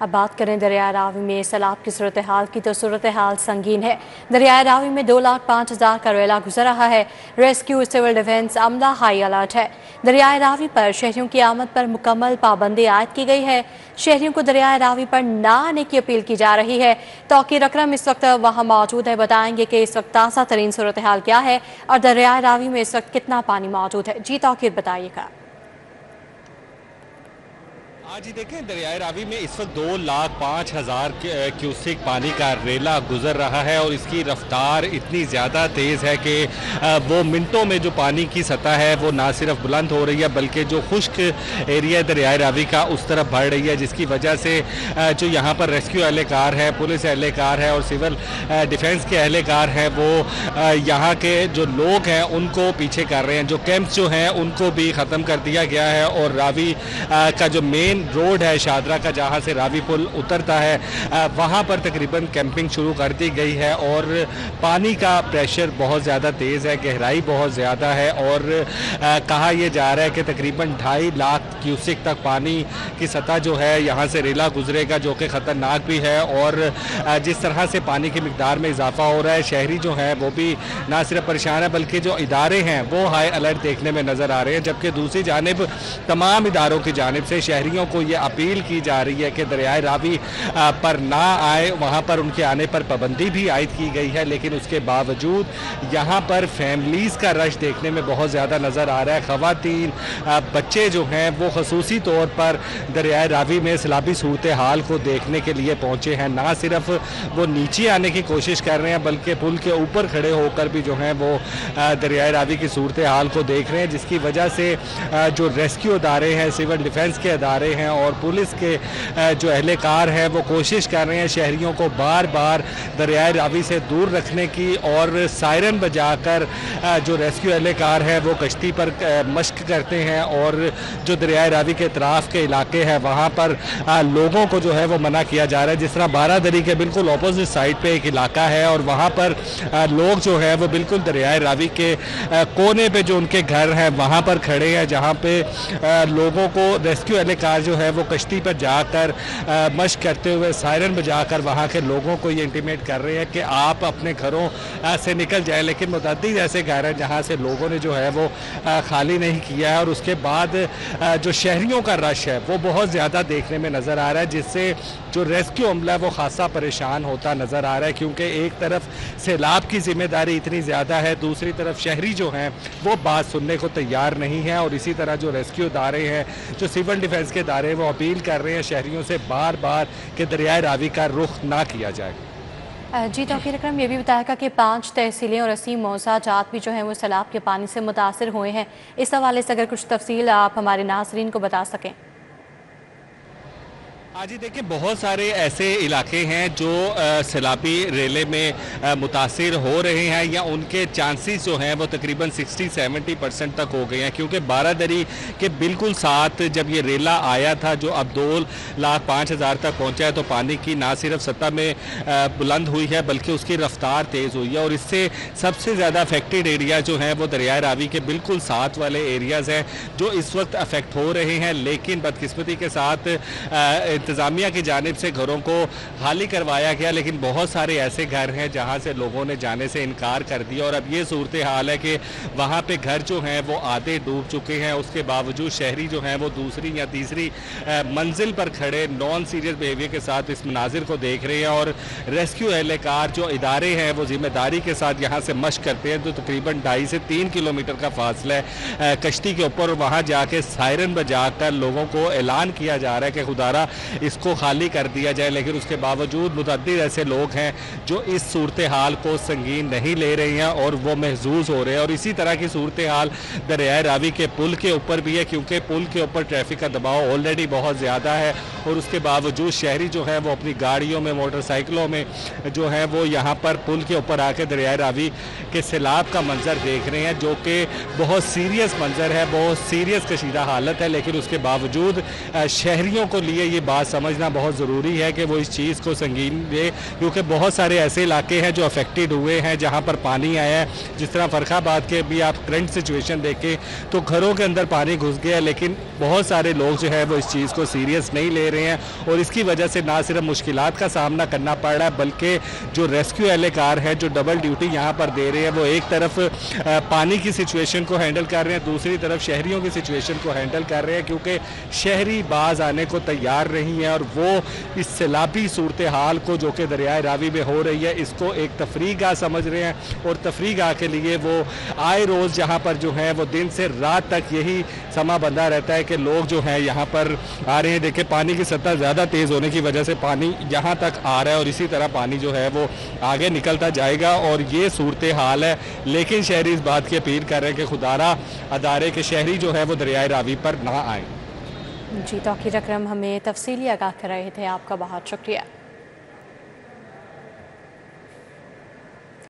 अब बात करें दरिया रावी में सैलाब की सूरत हाल की, तो सूरत हाल संगीन है। दरिया रावी में 2,05,000 का रेला गुजर रहा है। रेस्क्यू, सिविल डिफेंस अमला हाई अलर्ट है। दरिया रावी पर शहरियों की आमद पर मुकम्मल पाबंदी आयद की गई है। शहरियों को दरिया रावी पर ना आने की अपील की जा रही है। तौकीर अकरम इस वक्त वहाँ मौजूद है, बताएंगे कि इस वक्त ताज़ा तरीन सूरत हाल क्या है और दरिया रावी में इस वक्त कितना पानी मौजूद है। जी तौकीर बताइएगा। आज ही देखें, दरियाए रावी में इस वक्त 2,05,000 क्यूसेक पानी का रेला गुजर रहा है और इसकी रफ्तार इतनी ज़्यादा तेज़ है कि वो मिनटों में जो पानी की सतह है वो ना सिर्फ बुलंद हो रही है बल्कि जो खुश्क एरिया दरियाए रावी का उस तरफ बढ़ रही है, जिसकी वजह से जो यहाँ पर रेस्क्यू एहलकार है, पुलिस एहलकार है और सिविल डिफेंस के एहलकार हैं, वो यहाँ के जो लोग हैं उनको पीछे कर रहे हैं। जो कैंप्स जो हैं उनको भी ख़त्म कर दिया गया है और रावी का जो मेन रोड है शादरा का, जहां से रावी पुल उतरता है, वहां पर तकरीबन कैंपिंग शुरू कर दी गई है और पानी का प्रेशर बहुत ज़्यादा तेज़ है, गहराई बहुत ज़्यादा है और कहा यह जा रहा है कि तकरीबन 2.5 लाख क्यूसेक तक पानी की सतह जो है यहाँ से रेला गुजरेगा, जो कि ख़तरनाक भी है। और जिस तरह से पानी की मिकदार में इजाफा हो रहा है, शहरी जो हैं वो भी ना सिर्फ परेशान है बल्कि जो इदारे हैं वो हाई अलर्ट देखने में नज़र आ रहे हैं, जबकि दूसरी जानिब तमाम इदारों की जानिब से शहरियों को ये अपील की जा रही है कि दरियाए रावी पर ना आए, वहाँ पर उनके आने पर पाबंदी भी आयद की गई है। लेकिन उसके बावजूद यहाँ पर फैमिलीज़ का रश देखने में बहुत ज़्यादा नज़र आ रहा है। ख़वातीन, बच्चे जो हैं वो खसूसी तौर पर दरियाए रावी में सैलाबी सूरत हाल को देखने के लिए पहुँचे हैं। ना सिर्फ वो नीचे आने की कोशिश कर रहे हैं बल्कि पुल के ऊपर खड़े होकर भी जो हैं वो दरियाए रावी की सूरत हाल को देख रहे हैं, जिसकी वजह से जो रेस्क्यू अदारे हैं, सिविल डिफेंस के अदारे हैं और पुलिस के जो एहलकार हैं वो कोशिश कर रहे हैं शहरियों को बार बार दरियाए रावी से दूर रखने की, और सायरन बजाकर जो रेस्क्यू एहलकार हैं वो कश्ती पर मश्क करते हैं और जो दरियाए रावी के इतराफ़ के इलाके हैं वहाँ पर लोगों को जो है वो मना किया जा रहा है। जिस तरह बारादरी के बिल्कुल अपोजिट साइड पे एक इलाका है और वहाँ पर लोग जो है वो बिल्कुल दरियाए रावी के कोने पे जो उनके घर हैं वहाँ पर खड़े हैं, जहाँ पे लोगों को रेस्क्यू एहलकार जो है वो कश्ती पर जाकर मश्क करते हुए सायरन बजाकर वहाँ के लोगों को ये इंटीमेट कर रहे हैं कि आप अपने घरों से निकल जाएं। लेकिन मुतअद्दिद ऐसे घर हैं जहाँ से लोगों ने जो है वो खाली नहीं किया है और उसके बाद जो शहरियों का रश है वो बहुत ज़्यादा देखने में नज़र आ रहा है, जिससे जो रेस्क्यू अमला है वो खासा परेशान होता नज़र आ रहा है, क्योंकि एक तरफ सैलाब की जिम्मेदारी इतनी ज़्यादा है, दूसरी तरफ शहरी जो हैं वो बात सुनने को तैयार नहीं है। और इसी तरह जो रेस्क्यू इदारे हैं, जो सिविल डिफेंस के इदारे, वो अपील कर रहे हैं शहरियों से बार बार कि दरियाए रावी का रुख ना किया जाए। जी तौकीर अकरम, ये भी बताएगा कि 5 तहसीलें और 80 मौजा जात भी जो हैं वो सैलाब के पानी से मुतासर हुए हैं। इस हवाले से अगर कुछ तफसील आप हमारे नाज़रीन को बता सकें। आज ही देखिए, बहुत सारे ऐसे इलाके हैं जो सैलाबी रेले में मुतासिर हो रहे हैं या उनके चांसेस जो हैं वो तकरीबन 60-70% तक हो गए हैं, क्योंकि बारादरी के बिल्कुल साथ जब ये रेला आया था जो अब 2,05,000 तक पहुंचा है, तो पानी की ना सिर्फ सतह में बुलंद हुई है बल्कि उसकी रफ्तार तेज़ हुई है और इससे सबसे ज़्यादा अफेक्टेड एरिया जो हैं वो दरियाए रावी के बिल्कुल साथ वाले एरियाज़ हैं जो इस वक्त अफेक्ट हो रहे हैं। लेकिन बदकिस्मती के साथ इंतज़ामिया की जानिब से घरों को खाली करवाया गया, लेकिन बहुत सारे ऐसे घर हैं जहां से लोगों ने जाने से इनकार कर दिया और अब ये सूरत हाल है कि वहां पे घर जो हैं वो आधे डूब चुके हैं। उसके बावजूद शहरी जो हैं वो दूसरी या तीसरी मंजिल पर खड़े नॉन सीरियस बिहेवियर के साथ इस मनाजिर को देख रहे हैं और रेस्क्यू एहलकार जो इदारे हैं वो जिम्मेदारी के साथ यहाँ से मश्क करते हैं। तो तकरीबन 2.5 से 3 किलोमीटर का फासला है कश्ती के ऊपर, वहाँ जाके सायरन बजाकर लोगों को ऐलान किया जा रहा है कि खुदारा इसको खाली कर दिया जाए। लेकिन उसके बावजूद मुतअद्दिद ऐसे लोग हैं जो इस सूरत हाल को संगीन नहीं ले रहे हैं और वो महजूज हो रहे हैं। और इसी तरह की सूरत हाल दरियाए रावी के पुल के ऊपर भी है, क्योंकि पुल के ऊपर ट्रैफिक का दबाव ऑलरेडी बहुत ज़्यादा है और उसके बावजूद शहरी जो है वो अपनी गाड़ियों में, मोटरसाइकिलों में जो है वो यहाँ पर पुल के ऊपर आके दरियाए रावी के सैलाब का मंजर देख रहे हैं, जो कि बहुत सीरियस मंजर है, बहुत सीरियस कशीदा हालत है। लेकिन उसके बावजूद शहरियों को लिए ये बात बात समझना बहुत ज़रूरी है कि वो इस चीज़ को संगीन ले, क्योंकि बहुत सारे ऐसे इलाके हैं जो अफेक्टेड हुए हैं जहाँ पर पानी आया है। जिस तरह फर्रुखाबाद के भी आप करंट सिचुएशन देखें तो घरों के अंदर पानी घुस गया, लेकिन बहुत सारे लोग जो है वो इस चीज़ को सीरियस नहीं ले रहे हैं और इसकी वजह से ना सिर्फ मुश्किलात का सामना करना पड़ रहा है, बल्कि जो रेस्क्यू एहलकार है जो डबल ड्यूटी यहाँ पर दे रहे हैं, वो एक तरफ पानी की सिचुएशन को हैंडल कर रहे हैं, दूसरी तरफ शहरियों की सिचुएशन को हैंडल कर रहे हैं, क्योंकि शहरी बाज आने को तैयार नहीं है और वो इस सैलाबी सूरत हाल को जो कि दरियाए रावी में हो रही है इसको एक तफरीगाह समझ रहे हैं और तफरीगाह के लिए वो आए रोज़ जहाँ पर जो है वो दिन से रात तक यही समा बंधा रहता है कि लोग जो हैं यहाँ पर आ रहे हैं। देखें, पानी की सतह ज़्यादा तेज़ होने की वजह से पानी यहाँ तक आ रहा है और इसी तरह पानी जो है वो आगे निकलता जाएगा और ये सूरत हाल है। लेकिन शहरी इस बात की अपील कर रहे हैं कि खुदारा अदारे के शहरी जो है वो दरियाए रावी पर ना आए। जी, तौकीर अकरम हमें तफसीली आगाह कर रहे थे, आपका बहुत शुक्रिया।